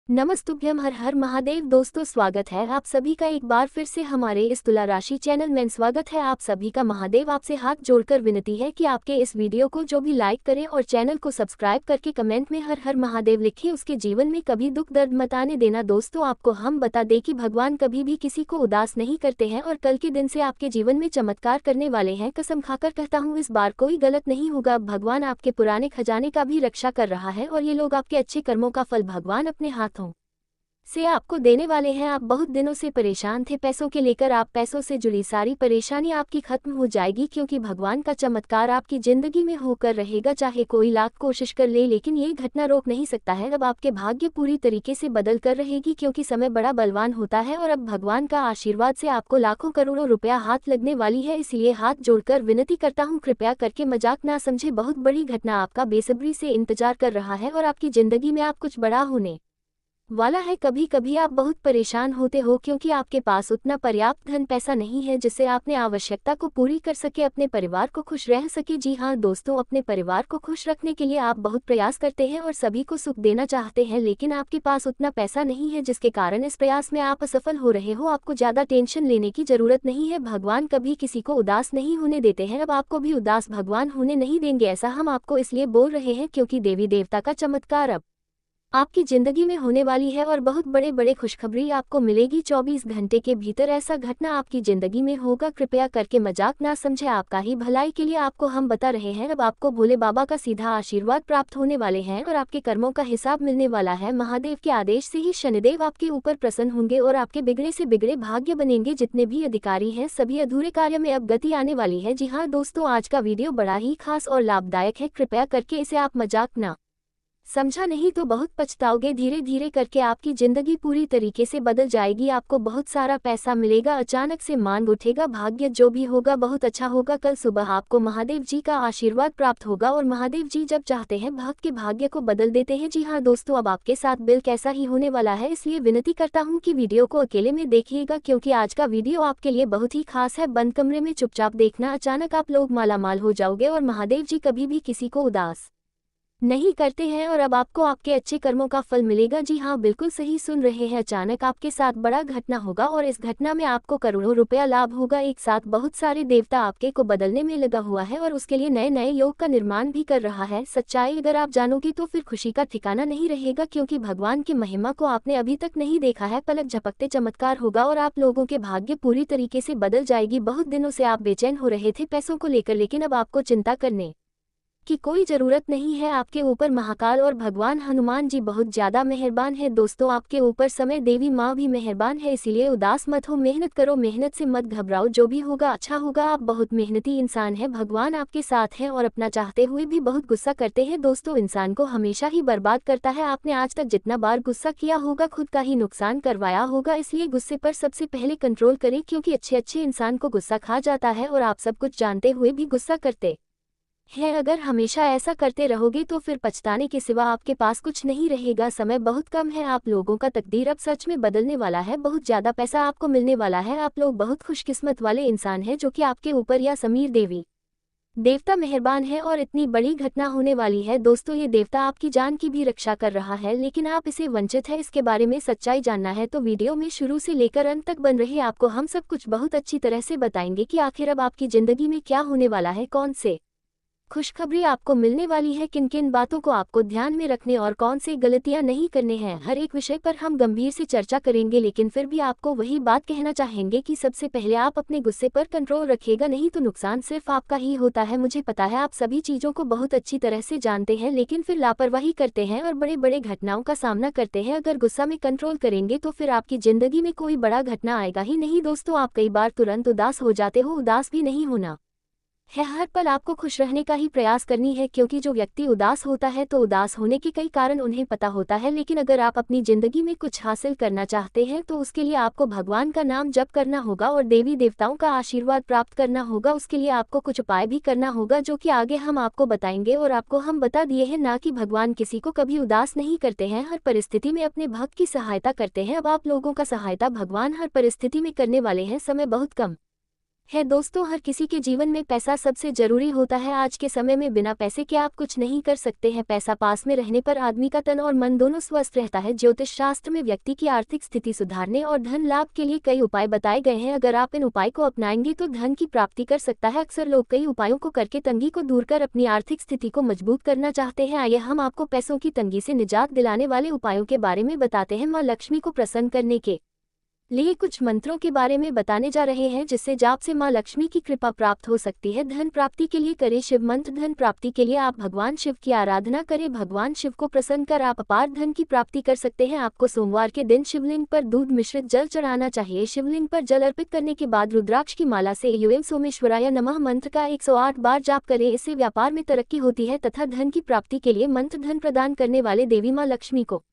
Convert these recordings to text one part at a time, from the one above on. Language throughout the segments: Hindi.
नमस्तुभ्यम हर हर महादेव। दोस्तों स्वागत है आप सभी का एक बार फिर से हमारे इस तुला राशि चैनल में। स्वागत है आप सभी का। महादेव आपसे हाथ जोड़कर विनती है कि आपके इस वीडियो को जो भी लाइक करें और चैनल को सब्सक्राइब करके कमेंट में हर हर महादेव लिखे। उसके जीवन में कभी दुख दर्द मत आने देना। दोस्तों आपको हम बता दें कि भगवान कभी भी किसी को उदास नहीं करते हैं और कल के दिन से आपके जीवन में चमत्कार करने वाले हैं। कसम खाकर कहता हूँ इस बार कोई गलत नहीं होगा। भगवान आपके पुराने खजाने का भी रक्षा कर रहा है और ये लोग आपके अच्छे कर्मों का फल भगवान अपने हाथों से आपको देने वाले हैं। आप बहुत दिनों से परेशान थे पैसों के लेकर, आप पैसों से जुड़ी सारी परेशानी आपकी खत्म हो जाएगी क्योंकि भगवान का चमत्कार आपकी जिंदगी में होकर रहेगा। चाहे कोई लाख कोशिश कर ले लेकिन ये घटना रोक नहीं सकता है। अब आपके भाग्य पूरी तरीके से बदल कर रहेगी क्योंकि समय बड़ा बलवान होता है और अब भगवान का आशीर्वाद से आपको लाखों करोड़ों रुपया हाथ लगने वाली है। इसलिए हाथ जोड़कर विनती करता हूँ कृपया करके मजाक ना समझे। बहुत बड़ी घटना आपका बेसब्री से इंतजार कर रहा है और आपकी जिंदगी में आप कुछ बड़ा होने वाला है। कभी कभी आप बहुत परेशान होते हो क्योंकि आपके पास उतना पर्याप्त धन पैसा नहीं है जिससे आपने आवश्यकता को पूरी कर सके, अपने परिवार को खुश रह सके। जी हाँ दोस्तों, अपने परिवार को खुश रखने के लिए आप बहुत प्रयास करते हैं और सभी को सुख देना चाहते हैं, लेकिन आपके पास उतना पैसा नहीं है जिसके कारण इस प्रयास में आप असफल हो रहे हो। आपको ज्यादा टेंशन लेने की जरूरत नहीं है। भगवान कभी किसी को उदास नहीं होने देते हैं। अब आपको भी उदास भगवान होने नहीं देंगे। ऐसा हम आपको इसलिए बोल रहे हैं क्योंकि देवी देवता का चमत्कार अब आपकी जिंदगी में होने वाली है और बहुत बड़े बड़े खुशखबरी आपको मिलेगी 24 घंटे के भीतर। ऐसा घटना आपकी जिंदगी में होगा। कृपया करके मजाक ना समझे, आपका ही भलाई के लिए आपको हम बता रहे हैं। अब आपको भोले बाबा का सीधा आशीर्वाद प्राप्त होने वाले हैं और आपके कर्मों का हिसाब मिलने वाला है। महादेव के आदेश से ही शनिदेव आपके ऊपर प्रसन्न होंगे और आपके बिगड़े से बिगड़े भाग्य बनेंगे। जितने भी अधिकारी हैं सभी अधूरे कार्य में अब गति आने वाली है। जी हाँ दोस्तों, आज का वीडियो बड़ा ही खास और लाभदायक है। कृपया करके इसे आप मजाक ना समझा, नहीं तो बहुत पछताओगे। धीरे धीरे करके आपकी जिंदगी पूरी तरीके से बदल जाएगी। आपको बहुत सारा पैसा मिलेगा, अचानक से मांग उठेगा, भाग्य जो भी होगा बहुत अच्छा होगा। कल सुबह आपको महादेव जी का आशीर्वाद प्राप्त होगा और महादेव जी जब चाहते हैं भक्त के भाग्य को बदल देते हैं। जी हाँ दोस्तों, अब आपके साथ बिल कैसा ही होने वाला है, इसलिए विनती करता हूँ कि वीडियो को अकेले में देखिएगा क्योंकि आज का वीडियो आपके लिए बहुत ही खास है। बंद कमरे में चुपचाप देखना, अचानक आप लोग मालामाल हो जाओगे और महादेव जी कभी भी किसी को उदास नहीं करते हैं और अब आपको आपके अच्छे कर्मों का फल मिलेगा। जी हाँ बिल्कुल सही सुन रहे हैं, अचानक आपके साथ बड़ा घटना होगा और इस घटना में आपको करोड़ों रुपया लाभ होगा। एक साथ बहुत सारे देवता आपके को बदलने में लगा हुआ है और उसके लिए नए नए योग का निर्माण भी कर रहा है। सच्चाई अगर आप जानोगे तो फिर खुशी का ठिकाना नहीं रहेगा क्योंकि भगवान की महिमा को आपने अभी तक नहीं देखा है। पलक झपकते चमत्कार होगा और आप लोगों के भाग्य पूरी तरीके से बदल जाएगी। बहुत दिनों से आप बेचैन हो रहे थे पैसों को लेकर, लेकिन अब आपको चिंता करने कि कोई जरूरत नहीं है। आपके ऊपर महाकाल और भगवान हनुमान जी बहुत ज्यादा मेहरबान है। दोस्तों आपके ऊपर समय देवी माँ भी मेहरबान है, इसीलिए उदास मत हो, मेहनत करो, मेहनत से मत घबराओ, जो भी होगा अच्छा होगा। आप बहुत मेहनती इंसान है, भगवान आपके साथ है और अपना चाहते हुए भी बहुत गुस्सा करते हैं। दोस्तों इंसान को हमेशा ही बर्बाद करता है। आपने आज तक जितना बार गुस्सा किया होगा खुद का ही नुकसान करवाया होगा, इसलिए गुस्से पर सबसे पहले कंट्रोल करें क्योंकि अच्छे इंसान को गुस्सा खा जाता है और आप सब कुछ जानते हुए भी गुस्सा करते है। अगर हमेशा ऐसा करते रहोगे तो फिर पछताने के सिवा आपके पास कुछ नहीं रहेगा। समय बहुत कम है, आप लोगों का तकदीर अब सच में बदलने वाला है। बहुत ज्यादा पैसा आपको मिलने वाला है। आप लोग बहुत खुशकिस्मत वाले इंसान हैं जो कि आपके ऊपर या समीर देवी देवता मेहरबान है और इतनी बड़ी घटना होने वाली है। दोस्तों ये देवता आपकी जान की भी रक्षा कर रहा है लेकिन आप इसे वंचित है। इसके बारे में सच्चाई जानना है तो वीडियो में शुरू से लेकर अंत तक बन रहे। आपको हम सब कुछ बहुत अच्छी तरह से बताएंगे कि आखिर अब आपकी जिंदगी में क्या होने वाला है, कौन से खुशखबरी आपको मिलने वाली है, किन किन बातों को आपको ध्यान में रखने और कौन से गलतियां नहीं करने हैं। हर एक विषय पर हम गंभीर से चर्चा करेंगे, लेकिन फिर भी आपको वही बात कहना चाहेंगे कि सबसे पहले आप अपने गुस्से पर कंट्रोल रखिएगा, नहीं तो नुकसान सिर्फ आपका ही होता है। मुझे पता है आप सभी चीजों को बहुत अच्छी तरह से जानते हैं लेकिन फिर लापरवाही करते हैं और बड़े बड़े घटनाओं का सामना करते हैं। अगर गुस्सा में कंट्रोल करेंगे तो फिर आपकी जिंदगी में कोई बड़ा घटना आएगा ही नहीं। दोस्तों आप कई बार तुरंत उदास हो जाते हो, उदास भी नहीं होना है, हर पल आपको खुश रहने का ही प्रयास करनी है क्योंकि जो व्यक्ति उदास होता है तो उदास होने के कई कारण उन्हें पता होता है। लेकिन अगर आप अपनी जिंदगी में कुछ हासिल करना चाहते हैं तो उसके लिए आपको भगवान का नाम जप करना होगा और देवी देवताओं का आशीर्वाद प्राप्त करना होगा। उसके लिए आपको कुछ उपाय भी करना होगा जो कि आगे हम आपको बताएंगे और आपको हम बता दिए हैं ना कि भगवान किसी को कभी उदास नहीं करते हैं, हर परिस्थिति में अपने भक्त की सहायता करते हैं। अब आप लोगों का सहायता भगवान हर परिस्थिति में करने वाले हैं। समय बहुत कम है दोस्तों, हर किसी के जीवन में पैसा सबसे जरूरी होता है। आज के समय में बिना पैसे के आप कुछ नहीं कर सकते हैं। पैसा पास में रहने पर आदमी का तन और मन दोनों स्वस्थ रहता है। ज्योतिष शास्त्र में व्यक्ति की आर्थिक स्थिति सुधारने और धन लाभ के लिए कई उपाय बताए गए हैं। अगर आप इन उपाय को अपनाएंगे तो धन की प्राप्ति कर सकता है। अक्सर लोग कई उपायों को करके तंगी को दूर कर अपनी आर्थिक स्थिति को मजबूत करना चाहते हैं। आइए हम आपको पैसों की तंगी से निजात दिलाने वाले उपायों के बारे में बताते हैं। माँ लक्ष्मी को प्रसन्न करने के लिए कुछ मंत्रों के बारे में बताने जा रहे हैं, जिससे जाप से मां लक्ष्मी की कृपा प्राप्त हो सकती है। धन प्राप्ति के लिए करें शिव मंत्र। धन प्राप्ति के लिए आप भगवान शिव की आराधना करें। भगवान शिव को प्रसन्न कर आप अपार धन की प्राप्ति कर सकते हैं। आपको सोमवार के दिन शिवलिंग पर दूध मिश्रित जल चढ़ाना चाहिए। शिवलिंग पर जल अर्पित करने के बाद रुद्राक्ष की माला से यूएम सोमेश्वराय नमः मंत्र का 108 बार जाप करें। इससे व्यापार में तरक्की होती है तथा धन की प्राप्ति के लिए मंत्र धन प्रदान करने वाले देवी मां लक्ष्मी को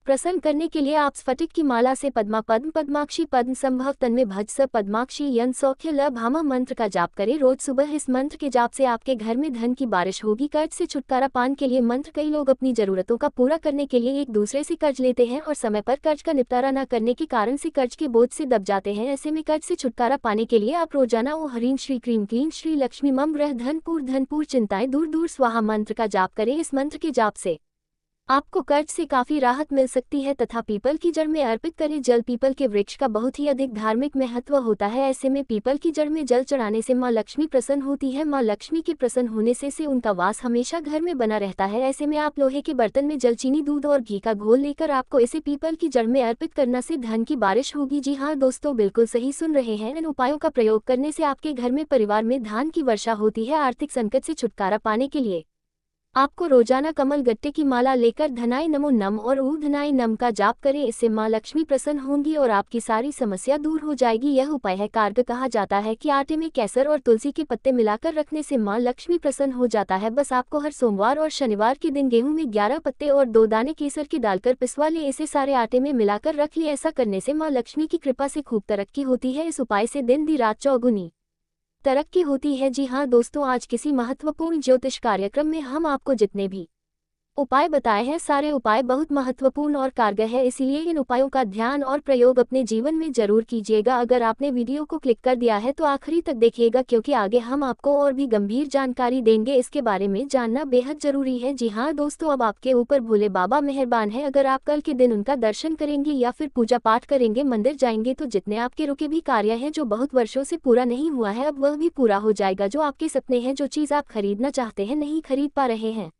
प्रसन्न करने के लिए आप स्फटिक की माला से पद्मा पद्म पद्माक्षी पद्म संभव तन्मे भज स पद्माक्षी यन सौख्य ल भामा मंत्र का जाप करें। रोज सुबह इस मंत्र के जाप से आपके घर में धन की बारिश होगी। कर्ज से छुटकारा पाने के लिए मंत्र। कई लोग अपनी जरूरतों का पूरा करने के लिए एक दूसरे से कर्ज लेते हैं और समय पर कर्ज का निपटारा न करने के कारण से कर्ज के बोझ से दब जाते हैं। ऐसे में कर्ज से छुटकारा पाने के लिए आप रोजाना ओ हरीं श्री क्रीम क्लीं श्री लक्ष्मी मम ग्रह धनपुर चिंताएं दूर दूर स्वाहा मंत्र का जाप करें। इस मंत्र के जाप से आपको कर्ज से काफी राहत मिल सकती है तथा पीपल की जड़ में अर्पित करें जल। पीपल के वृक्ष का बहुत ही अधिक धार्मिक महत्व होता है। ऐसे में पीपल की जड़ में जल चढ़ाने से मां लक्ष्मी प्रसन्न होती है। मां लक्ष्मी के प्रसन्न होने से उनका वास हमेशा घर में बना रहता है। ऐसे में आप लोहे के बर्तन में जल, चीनी, दूध और घी का घोल लेकर आपको इसे पीपल की जड़ में अर्पित करने से धन की बारिश होगी। जी हाँ दोस्तों, बिल्कुल सही सुन रहे हैं। इन उपायों का प्रयोग करने से आपके घर में, परिवार में धन की वर्षा होती है। आर्थिक संकट से छुटकारा पाने के लिए आपको रोजाना कमल गट्टे की माला लेकर धनाय नमो नम और ऊर्ध्वनाय नम का जाप करें। इससे मां लक्ष्मी प्रसन्न होंगी और आपकी सारी समस्या दूर हो जाएगी। यह उपाय है कारगर। कहा जाता है कि आटे में केसर और तुलसी के पत्ते मिलाकर रखने से मां लक्ष्मी प्रसन्न हो जाता है। बस आपको हर सोमवार और शनिवार के दिन गेहूं में 11 पत्ते और 2 दाने केसर के डालकर पिसवा ले। इसे सारे आटे में मिलाकर रख ले। ऐसा करने से मां लक्ष्मी की कृपा से खूब तरक्की होती है। इस उपाय से दिन दी रात चौगुनी तरक्की होती है। जी हाँ दोस्तों, आज किसी महत्वपूर्ण ज्योतिष कार्यक्रम में हम आपको जितने भी उपाय बताए हैं, सारे उपाय बहुत महत्वपूर्ण और कारगर है। इसलिए इन उपायों का ध्यान और प्रयोग अपने जीवन में जरूर कीजिएगा। अगर आपने वीडियो को क्लिक कर दिया है तो आखिरी तक देखिएगा, क्योंकि आगे हम आपको और भी गंभीर जानकारी देंगे। इसके बारे में जानना बेहद जरूरी है। जी हाँ दोस्तों, अब आपके ऊपर भोले बाबा मेहरबान है। अगर आप कल के दिन उनका दर्शन करेंगे या फिर पूजा पाठ करेंगे, मंदिर जाएंगे, तो जितने आपके रुके भी कार्य हैं, जो बहुत वर्षों से पूरा नहीं हुआ है, अब वह भी पूरा हो जाएगा। जो आपके सपने हैं, जो चीज़ आप खरीदना चाहते हैं, नहीं खरीद पा रहे हैं,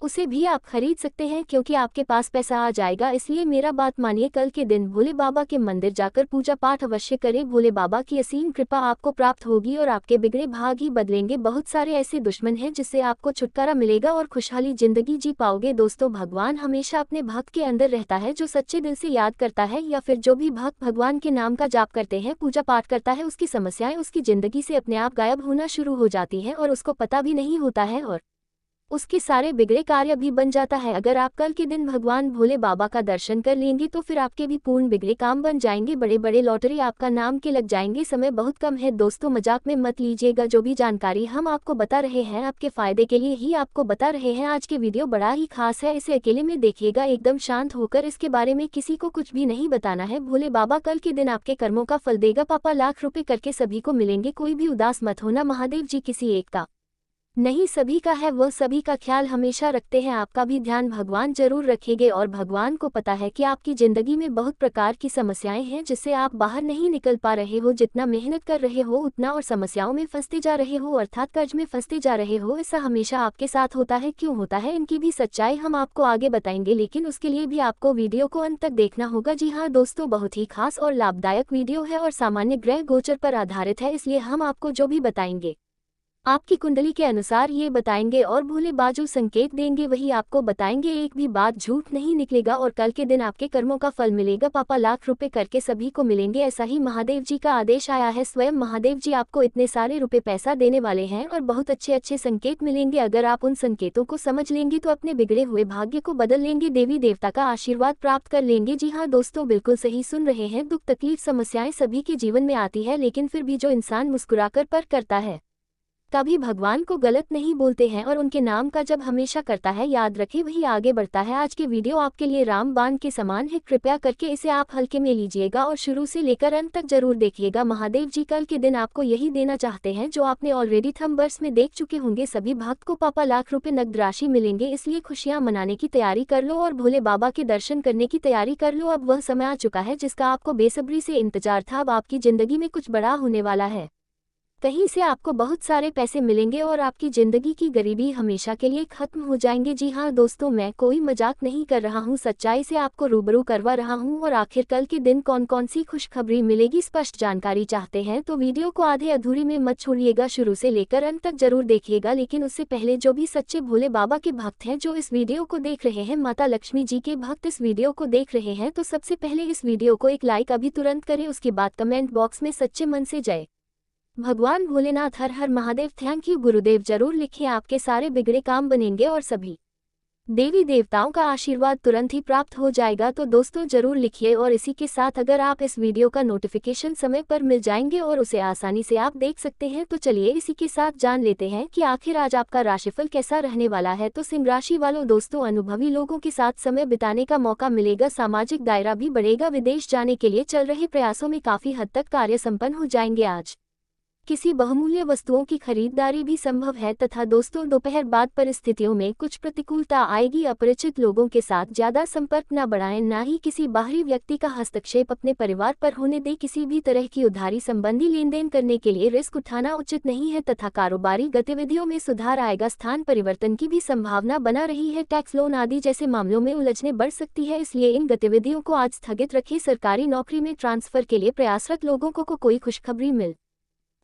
उसे भी आप खरीद सकते हैं, क्योंकि आपके पास पैसा आ जाएगा। इसलिए मेरा बात मानिए, कल के दिन भोले बाबा के मंदिर जाकर पूजा पाठ अवश्य करें। भोले बाबा की असीम कृपा आपको प्राप्त होगी और आपके बिगड़े भाग ही बदलेंगे। बहुत सारे ऐसे दुश्मन हैं जिससे आपको छुटकारा मिलेगा और खुशहाली जिंदगी जी पाओगे। दोस्तों, भगवान हमेशा अपने भक्त के अंदर रहता है। जो सच्चे दिल से याद करता है या फिर जो भी भक्त भगवान के नाम का जाप करते हैं, पूजा पाठ करता है, उसकी समस्याएं उसकी जिंदगी से अपने आप गायब होना शुरू हो जाती हैं और उसको पता भी नहीं होता है और उसके सारे बिगड़े कार्य भी बन जाता है। अगर आप कल के दिन भगवान भोले बाबा का दर्शन कर लेंगे तो फिर आपके भी पूर्ण बिगड़े काम बन जाएंगे। बड़े बड़े लॉटरी आपका नाम के लग जाएंगे। समय बहुत कम है दोस्तों, मजाक में मत लीजिएगा। जो भी जानकारी हम आपको बता रहे हैं, आपके फायदे के लिए ही आपको बता रहे हैं। आज के वीडियो बड़ा ही खास है, इसे अकेले में देखिएगा, एकदम शांत होकर। इसके बारे में किसी को कुछ भी नहीं बताना है। भोले बाबा कल के दिन आपके कर्मों का फल देगा। पापा लाख रुपए करके सभी को मिलेंगे। कोई भी उदास मत होना, महादेव जी किसी एक का नहीं, सभी का है। वह सभी का ख्याल हमेशा रखते हैं। आपका भी ध्यान भगवान जरूर रखेंगे और भगवान को पता है कि आपकी जिंदगी में बहुत प्रकार की समस्याएं हैं जिससे आप बाहर नहीं निकल पा रहे हो। जितना मेहनत कर रहे हो उतना और समस्याओं में फंसते जा रहे हो, अर्थात कर्ज में फंसते जा रहे हो। ऐसा हमेशा आपके साथ होता है। क्यों होता है, इनकी भी सच्चाई हम आपको आगे बताएंगे, लेकिन उसके लिए भी आपको वीडियो को अंत तक देखना होगा। जी हाँ दोस्तों, बहुत ही खास और लाभदायक वीडियो है और सामान्य ग्रह गोचर पर आधारित है। इसलिए हम आपको जो भी बताएंगे आपकी कुंडली के अनुसार ये बताएंगे और भोले बाजू संकेत देंगे वही आपको बताएंगे। एक भी बात झूठ नहीं निकलेगा और कल के दिन आपके कर्मों का फल मिलेगा। पापा लाख रुपए करके सभी को मिलेंगे, ऐसा ही महादेव जी का आदेश आया है। स्वयं महादेव जी आपको इतने सारे रुपए पैसा देने वाले हैं और बहुत अच्छे अच्छे संकेत मिलेंगे। अगर आप उन संकेतों को समझ लेंगे तो अपने बिगड़े हुए भाग्य को बदल लेंगे, देवी देवता का आशीर्वाद प्राप्त कर लेंगे। जी हाँ दोस्तों, बिल्कुल सही सुन रहे हैं। दुख तकलीफ समस्याएं सभी के जीवन में आती है, लेकिन फिर भी जो इंसान मुस्कुराकर पर करता है कभी भगवान को गलत नहीं बोलते हैं और उनके नाम का जब हमेशा करता है याद रखे वही आगे बढ़ता है। आज के वीडियो आपके लिए रामबाण के समान है, कृपया करके इसे आप हल्के में लीजिएगा और शुरू से लेकर अंत तक जरूर देखिएगा। महादेव जी कल के दिन आपको यही देना चाहते हैं जो आपने ऑलरेडी थंबनेल्स में देख चुके होंगे। सभी भक्त को पापा लाख रुपए नकद राशि मिलेंगे, इसलिए खुशियां मनाने की तैयारी कर लो और भोले बाबा के दर्शन करने की तैयारी कर लो। अब वह समय आ चुका है जिसका आपको बेसब्री से इंतजार था। अब आपकी जिंदगी में कुछ बड़ा होने वाला है, कहीं से आपको बहुत सारे पैसे मिलेंगे और आपकी जिंदगी की गरीबी हमेशा के लिए खत्म हो जाएंगे। जी हाँ दोस्तों, मैं कोई मजाक नहीं कर रहा हूँ, सच्चाई से आपको रूबरू करवा रहा हूँ। और आखिर कल के दिन कौन कौन सी खुशखबरी मिलेगी, स्पष्ट जानकारी चाहते हैं तो वीडियो को आधे अधूरी में मत छोड़िएगा, शुरू से लेकर अंत तक जरूर देखिएगा। लेकिन उससे पहले जो भी सच्चे भोले बाबा के भक्त हैं जो इस वीडियो को देख रहे हैं, माता लक्ष्मी जी के भक्त इस वीडियो को देख रहे हैं, तो सबसे पहले इस वीडियो को एक लाइक अभी तुरंत करें। उसके बाद कमेंट बॉक्स में सच्चे मन से जय भगवान भोलेनाथ, हर हर महादेव, थैंक यू गुरुदेव जरूर लिखिए। आपके सारे बिगड़े काम बनेंगे और सभी देवी देवताओं का आशीर्वाद तुरंत ही प्राप्त हो जाएगा। तो दोस्तों जरूर लिखिए। और इसी के साथ अगर आप इस वीडियो का नोटिफिकेशन समय पर मिल जाएंगे और उसे आसानी से आप देख सकते हैं, तो चलिए इसी के साथ जान लेते हैं कि आखिर आज आपका राशिफल कैसा रहने वाला है। तो सिंह राशि वालों दोस्तों, अनुभवी लोगों के साथ समय बिताने का मौका मिलेगा, सामाजिक दायरा भी बढ़ेगा, विदेश जाने के लिए चल रहे प्रयासों में काफी हद तक कार्य संपन्न हो जाएंगे। आज किसी बहुमूल्य वस्तुओं की खरीदारी भी संभव है। तथा दोस्तों दोपहर बाद परिस्थितियों में कुछ प्रतिकूलता आएगी, अपरिचित लोगों के साथ ज्यादा संपर्क न बढ़ाएं, न ही किसी बाहरी व्यक्ति का हस्तक्षेप अपने परिवार पर होने दें। किसी भी तरह की उधारी संबंधी लेन देन करने के लिए रिस्क उठाना उचित नहीं है। तथा कारोबारी गतिविधियों में सुधार आएगा, स्थान परिवर्तन की भी संभावना बना रही है। टैक्स लोन आदि जैसे मामलों में उलझने बढ़ सकती है, इसलिए इन गतिविधियों को आज स्थगित रखें। सरकारी नौकरी में ट्रांसफर के लिए प्रयासरत लोगों को कोई खुशखबरी मिल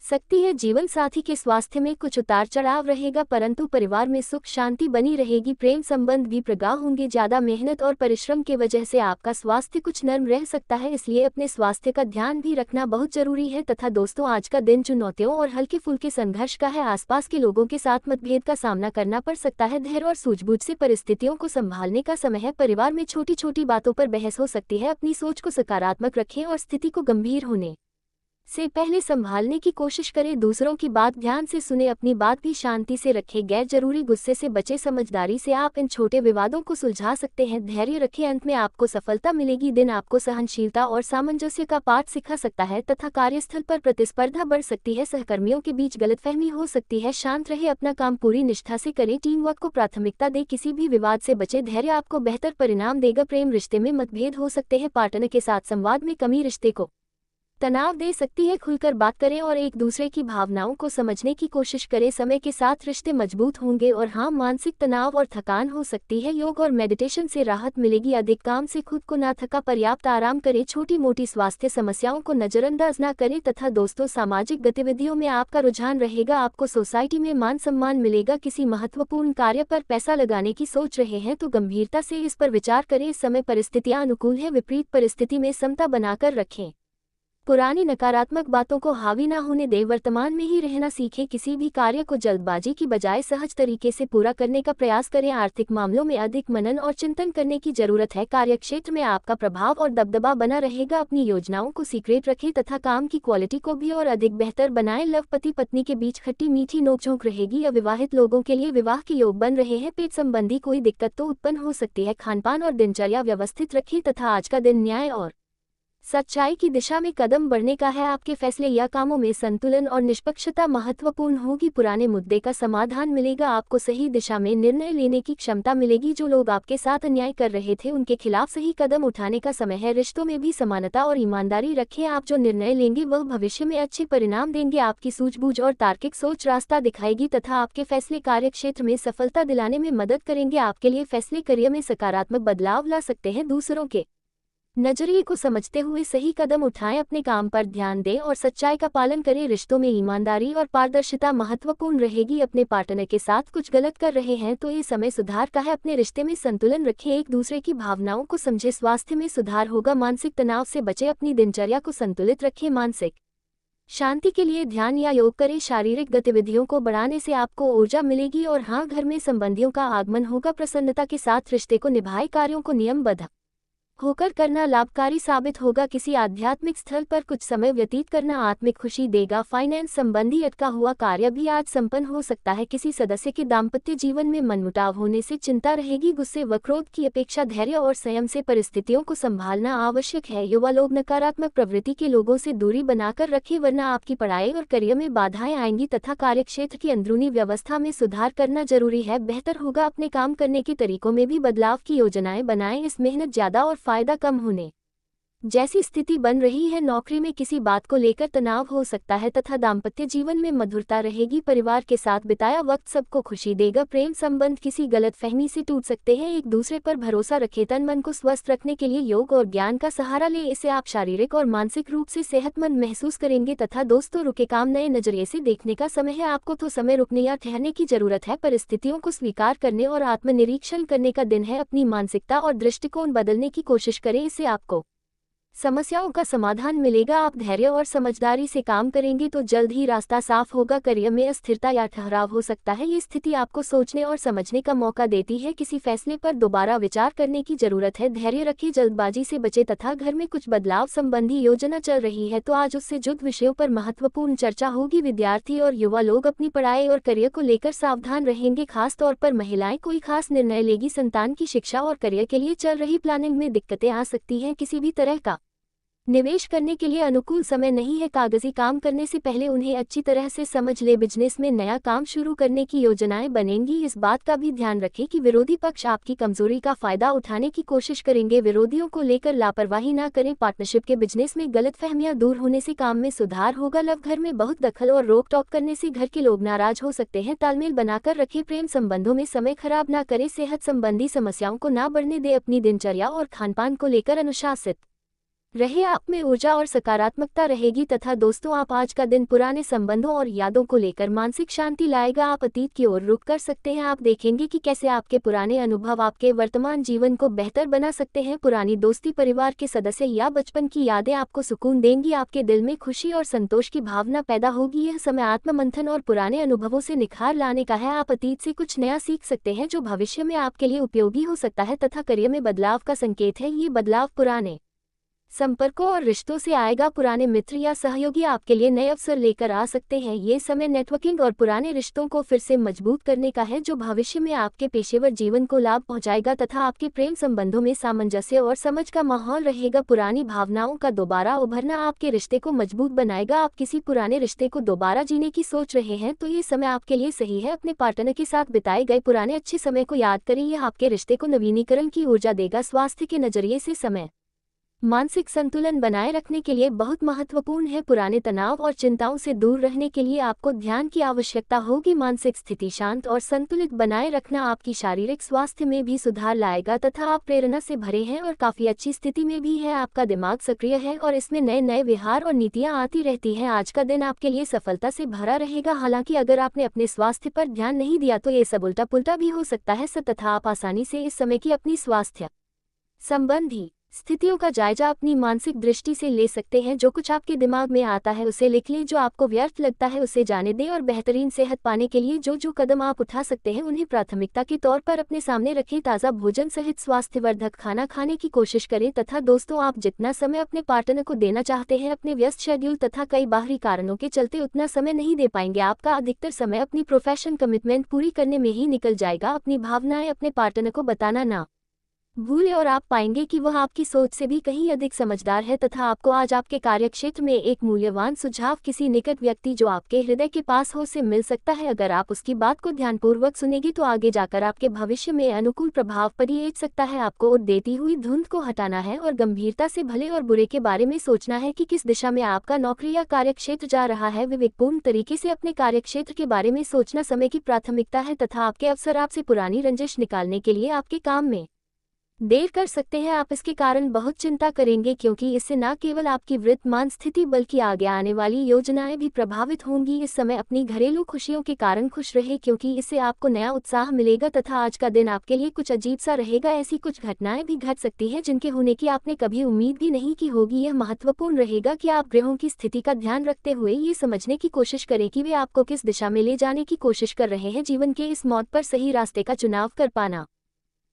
सकती है। जीवन साथी के स्वास्थ्य में कुछ उतार चढ़ाव रहेगा, परंतु परिवार में सुख शांति बनी रहेगी। प्रेम संबंध भी प्रगाढ़ होंगे। ज्यादा मेहनत और परिश्रम की वजह से आपका स्वास्थ्य कुछ नर्म रह सकता है, इसलिए अपने स्वास्थ्य का ध्यान भी रखना बहुत जरूरी है। तथा दोस्तों आज का दिन चुनौतियों और हल्के फुल्के संघर्ष का है, आसपास के लोगों के साथ मतभेद का सामना करना पड़ सकता है। धैर्य और सूझबूझ से परिस्थितियों को संभालने का समय है। परिवार में छोटी छोटी बातों पर बहस हो सकती है, अपनी सोच को सकारात्मक रखें और स्थिति को गंभीर होने से पहले संभालने की कोशिश करें। दूसरों की बात ध्यान से सुने, अपनी बात भी शांति से रखें, गैर जरूरी गुस्से से बचे। समझदारी से आप इन छोटे विवादों को सुलझा सकते हैं। धैर्य रखें, अंत में आपको सफलता मिलेगी। दिन आपको सहनशीलता और सामंजस्य का पाठ सिखा सकता है तथा कार्यस्थल पर प्रतिस्पर्धा बढ़ सकती है, सहकर्मियों के बीच गलतफहमी हो सकती है। शांत रहे, अपना काम पूरी निष्ठा से करें, टीम वर्क को प्राथमिकता दे, किसी भी विवाद से बचे। धैर्य आपको बेहतर परिणाम देगा। प्रेम रिश्ते में मतभेद हो सकते हैं, पार्टनर के साथ संवाद में कमी रिश्ते को तनाव दे सकती है। खुलकर बात करें और एक दूसरे की भावनाओं को समझने की कोशिश करें, समय के साथ रिश्ते मजबूत होंगे। और हाँ, मानसिक तनाव और थकान हो सकती है, योग और मेडिटेशन से राहत मिलेगी। अधिक काम से खुद को ना थका, पर्याप्त आराम करें, छोटी मोटी स्वास्थ्य समस्याओं को नजरअंदाज ना करें। तथा दोस्तों सामाजिक गतिविधियों में आपका रुझान रहेगा, आपको सोसाइटी में मान सम्मान मिलेगा। किसी महत्वपूर्ण कार्य पर पैसा लगाने की सोच रहे हैं तो गंभीरता से इस पर विचार करें। इस समय परिस्थितियां अनुकूल है, विपरीत परिस्थिति में समता बनाकर रखें, पुरानी नकारात्मक बातों को हावी ना होने दें, वर्तमान में ही रहना सीखें। किसी भी कार्य को जल्दबाजी की बजाय सहज तरीके से पूरा करने का प्रयास करें। आर्थिक मामलों में अधिक मनन और चिंतन करने की जरूरत है। कार्यक्षेत्र में आपका प्रभाव और दबदबा बना रहेगा, अपनी योजनाओं को सीक्रेट रखें तथा काम की क्वालिटी को भी और अधिक बेहतर बनाएं। लव पति पत्नी के बीच खट्टी मीठी नोकझोंक रहेगी। अविवाहित लोगों के लिए विवाह के योग बन रहे हैं, पेट संबंधी कोई दिक्कत तो उत्पन्न हो सकती है। खानपान और दिनचर्या व्यवस्थित रखें तथा आज का दिन न्याय और सच्चाई की दिशा में कदम बढ़ने का है। आपके फैसले या कामों में संतुलन और निष्पक्षता महत्वपूर्ण होगी। पुराने मुद्दे का समाधान मिलेगा, आपको सही दिशा में निर्णय लेने की क्षमता मिलेगी। जो लोग आपके साथ अन्याय कर रहे थे उनके खिलाफ सही कदम उठाने का समय है। रिश्तों में भी समानता और ईमानदारी रखें, आप जो निर्णय लेंगे वह भविष्य में अच्छे परिणाम देंगे। आपकी सूझबूझ और तार्किक सोच रास्ता दिखाएगी तथा आपके फैसले कार्यक्षेत्र में सफलता दिलाने में मदद करेंगे। आपके लिए फैसले करियर में सकारात्मक बदलाव ला सकते हैं। दूसरों के नजरिए को समझते हुए सही कदम उठाएं, अपने काम पर ध्यान दें और सच्चाई का पालन करें। रिश्तों में ईमानदारी और पारदर्शिता महत्वपूर्ण रहेगी। अपने पार्टनर के साथ कुछ गलत कर रहे हैं तो ये समय सुधार का है, अपने रिश्ते में संतुलन रखें, एक दूसरे की भावनाओं को समझें, स्वास्थ्य में सुधार होगा। मानसिक तनाव से बचें, अपनी दिनचर्या को संतुलित रखें, मानसिक शांति के लिए ध्यान या योग करें। शारीरिक गतिविधियों को बढ़ाने से आपको ऊर्जा मिलेगी। और हाँ, घर में संबंधियों का आगमन होगा, प्रसन्नता के साथ रिश्ते को निभाएं, कार्यों को नियमबद्ध होकर करना लाभकारी साबित होगा। किसी आध्यात्मिक स्थल पर कुछ समय व्यतीत करना आत्मिक खुशी देगा। फाइनेंस संबंधी अटका हुआ कार्य भी आज संपन्न हो सकता है। किसी सदस्य के दाम्पत्य जीवन में मनमुटाव होने से चिंता रहेगी। गुस्से व क्रोध की अपेक्षा धैर्य और संयम से परिस्थितियों को संभालना आवश्यक है। युवा लोग नकारात्मक प्रवृत्ति के लोगों से दूरी बनाकर रखें, वरना आपकी पढ़ाई और करियर में बाधाएं आएंगी तथा कार्यक्षेत्र की अंदरूनी व्यवस्था में सुधार करना जरूरी है। बेहतर होगा अपने काम करने के तरीकों में भी बदलाव की योजनाएं बनाएं। इस मेहनत ज्यादा और फायदा कम होने जैसी स्थिति बन रही है। नौकरी में किसी बात को लेकर तनाव हो सकता है तथा दाम्पत्य जीवन में मधुरता रहेगी। परिवार के साथ बिताया वक्त सबको खुशी देगा। प्रेम संबंध किसी गलतफहमी से टूट सकते हैं। एक दूसरे पर भरोसा रखें। तन मन को स्वस्थ रखने के लिए योग और ज्ञान का सहारा लें, इससे आप शारीरिक और मानसिक रूप से सेहतमंद महसूस करेंगे। तथा दोस्तों, रुके काम नए नजरिए से देखने का समय है। आपको तो समय रुकने या ठहरने की जरूरत है। परिस्थितियों को स्वीकार करने और आत्मनिरीक्षण करने का दिन है। अपनी मानसिकता और दृष्टिकोण बदलने की कोशिश करें, इससे आपको समस्याओं का समाधान मिलेगा। आप धैर्य और समझदारी से काम करेंगे तो जल्द ही रास्ता साफ होगा। करियर में अस्थिरता या ठहराव हो सकता है। ये स्थिति आपको सोचने और समझने का मौका देती है। किसी फैसले पर दोबारा विचार करने की जरूरत है। धैर्य रखें, जल्दबाजी से बचे। तथा घर में कुछ बदलाव संबंधी योजना चल रही है तो आज उससे जुड़े विषयों पर महत्वपूर्ण चर्चा होगी। विद्यार्थी और युवा लोग अपनी पढ़ाई और करियर को लेकर सावधान रहेंगे। खास तौर पर महिलाएं कोई खास निर्णय लेगी। संतान की शिक्षा और करियर के लिए चल रही प्लानिंग में दिक्कतें आ सकती हैं। किसी भी तरह का निवेश करने के लिए अनुकूल समय नहीं है। कागजी काम करने से पहले उन्हें अच्छी तरह से समझ ले। बिजनेस में नया काम शुरू करने की योजनाएं बनेंगी। इस बात का भी ध्यान रखें कि विरोधी पक्ष आपकी कमजोरी का फायदा उठाने की कोशिश करेंगे। विरोधियों को लेकर लापरवाही न करें। पार्टनरशिप के बिजनेस में गलतफहमियां दूर होने से काम में सुधार होगा। लव घर में बहुत दखल और रोक टोक करने से घर के लोग नाराज हो सकते हैं। तालमेल बनाकर रखें। प्रेम संबंधों में समय खराब न करें। सेहत संबंधी समस्याओं को न बढ़ने दें। अपनी दिनचर्या और खानपान को लेकर अनुशासित रहे। आप में ऊर्जा और सकारात्मकता रहेगी। तथा दोस्तों, आप आज का दिन पुराने संबंधों और यादों को लेकर मानसिक शांति लाएगा। आप अतीत की ओर रुख कर सकते हैं। आप देखेंगे कि कैसे आपके पुराने अनुभव आपके वर्तमान जीवन को बेहतर बना सकते हैं। पुरानी दोस्ती, परिवार के सदस्य या बचपन की यादें आपको सुकून देंगी। आपके दिल में खुशी और संतोष की भावना पैदा होगी। यह समय आत्ममंथन और पुराने अनुभवों से निखार लाने का है। आप अतीत से कुछ नया सीख सकते हैं जो भविष्य में आपके लिए उपयोगी हो सकता है। तथा करियर में बदलाव का संकेत है। ये बदलाव पुराने संपर्कों और रिश्तों से आएगा। पुराने मित्र या सहयोगी आपके लिए नए अवसर लेकर आ सकते हैं। ये समय नेटवर्किंग और पुराने रिश्तों को फिर से मजबूत करने का है, जो भविष्य में आपके पेशेवर जीवन को लाभ पहुंचाएगा। तथा आपके प्रेम संबंधों में सामंजस्य और समझ का माहौल रहेगा। पुरानी भावनाओं का दोबारा उभरना आपके रिश्ते को मजबूत बनाएगा। आप किसी पुराने रिश्ते को दोबारा जीने की सोच रहे हैं तो ये समय आपके लिए सही है। अपने पार्टनर के साथ बिताए गए पुराने अच्छे समय को याद करें। यह आपके रिश्ते को नवीनीकरण की ऊर्जा देगा। स्वास्थ्य के नजरिए से समय मानसिक संतुलन बनाए रखने के लिए बहुत महत्वपूर्ण है। पुराने तनाव और चिंताओं से दूर रहने के लिए आपको ध्यान की आवश्यकता होगी। मानसिक स्थिति शांत और संतुलित बनाए रखना आपकी शारीरिक स्वास्थ्य में भी सुधार लाएगा। तथा आप प्रेरणा से भरे हैं और काफी अच्छी स्थिति में भी है। आपका दिमाग सक्रिय है और इसमें नए नए विहार और नीतियां आती रहती हैं। आज का दिन आपके लिए सफलता से भरा रहेगा। हालांकि अगर आपने अपने स्वास्थ्य पर ध्यान नहीं दिया तो ये सब उल्टा पुल्टा भी हो सकता है। तथा आप आसानी से इस समय की अपनी स्वास्थ्य संबंधी स्थितियों का जायजा अपनी मानसिक दृष्टि से ले सकते हैं। जो कुछ आपके दिमाग में आता है उसे लिख लें। जो आपको व्यर्थ लगता है उसे जाने दें। और बेहतरीन सेहत पाने के लिए जो जो कदम आप उठा सकते हैं उन्हें प्राथमिकता के तौर पर अपने सामने रखें। ताज़ा भोजन सहित स्वास्थ्यवर्धक खाना खाने की कोशिश करें। तथा दोस्तों, आप जितना समय अपने पार्टनर को देना चाहते हैं अपने व्यस्त शेड्यूल तथा कई बाहरी कारणों के चलते उतना समय नहीं दे पाएंगे। आपका अधिकतर समय अपनी प्रोफेशन कमिटमेंट पूरी करने में ही निकल जाएगा। अपनी भावनाएं अपने पार्टनर को बताना ना भूले और आप पाएंगे कि वह आपकी सोच से भी कहीं अधिक समझदार है। तथा आपको आज आपके कार्यक्षेत्र में एक मूल्यवान सुझाव किसी निकट व्यक्ति जो आपके हृदय के पास हो से मिल सकता है। अगर आप उसकी बात को ध्यानपूर्वक सुनेंगे तो आगे जाकर आपके भविष्य में अनुकूल प्रभाव पड़ सकता है। आपको उड़ देती हुई धुंध को हटाना है और गंभीरता से भले और बुरे के बारे में सोचना है कि किस दिशा में आपका नौकरी या कार्यक्षेत्र जा रहा है। विवेकपूर्ण तरीके से अपने कार्यक्षेत्र के बारे में सोचना समय की प्राथमिकता है। तथा आपके अवसर आपसे पुरानी रंजिश निकालने के लिए आपके काम में देर कर सकते हैं। आप इसके कारण बहुत चिंता करेंगे क्योंकि इससे न केवल आपकी वर्तमान स्थिति बल्कि आगे आने वाली योजनाएं भी प्रभावित होंगी। इस समय अपनी घरेलू खुशियों के कारण खुश रहे क्योंकि इससे आपको नया उत्साह मिलेगा। तथा आज का दिन आपके लिए कुछ अजीब सा रहेगा। ऐसी कुछ घटनाएं भी घट सकती हैं जिनके होने की आपने कभी उम्मीद भी नहीं की होगी। यह महत्वपूर्ण रहेगा कि आप ग्रहों की स्थिति का ध्यान रखते हुए ये समझने की कोशिश करें कि वे आपको किस दिशा में ले जाने की कोशिश कर रहे हैं। जीवन के इस मोड़ पर सही रास्ते का चुनाव कर पाना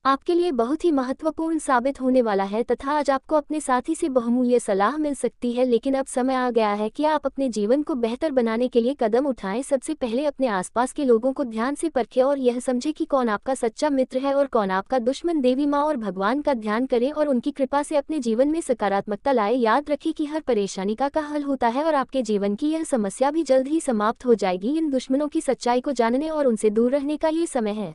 आपके लिए बहुत ही महत्वपूर्ण साबित होने वाला है तथा आज आपको अपने साथी से बहुमूल्य सलाह मिल सकती है। लेकिन अब समय आ गया है कि आप अपने जीवन को बेहतर बनाने के लिए कदम उठाएं। सबसे पहले अपने आसपास के लोगों को ध्यान से परखें और यह समझें कि कौन आपका सच्चा मित्र है और कौन आपका दुश्मन। देवी माँ और भगवान का ध्यान करें और उनकी कृपा से अपने जीवन में सकारात्मकता लाएं। याद रखें कि हर परेशानी का हल होता है और आपके जीवन की यह समस्या भी जल्द ही समाप्त हो जाएगी। इन दुश्मनों की सच्चाई को जानने और उनसे दूर रहने का ये समय है।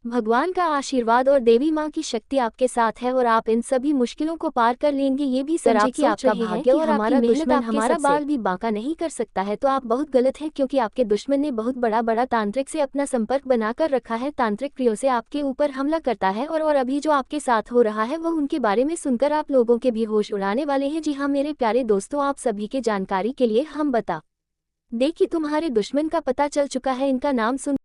भगवान का आशीर्वाद और देवी माँ की शक्ति आपके साथ है और आप इन सभी मुश्किलों को पार कर लेंगे। ये भी समझे कि आपका भाग्य और हमारा दुश्मन हमारा बाल भी बांका नहीं कर सकता है, तो आप बहुत गलत हैं क्योंकि आपके दुश्मन ने बहुत बड़ा तांत्रिक से अपना संपर्क बनाकर रखा है। तांत्रिक क्रियों से आपके ऊपर हमला करता है और अभी जो आपके साथ हो रहा है वह उनके बारे में सुनकर आप लोगों के भी होश उड़ाने वाले हैं। जी हाँ मेरे प्यारे दोस्तों, आप सभी के जानकारी के लिए हम बता दें कि तुम्हारे दुश्मन का पता चल चुका है। इनका नाम सुन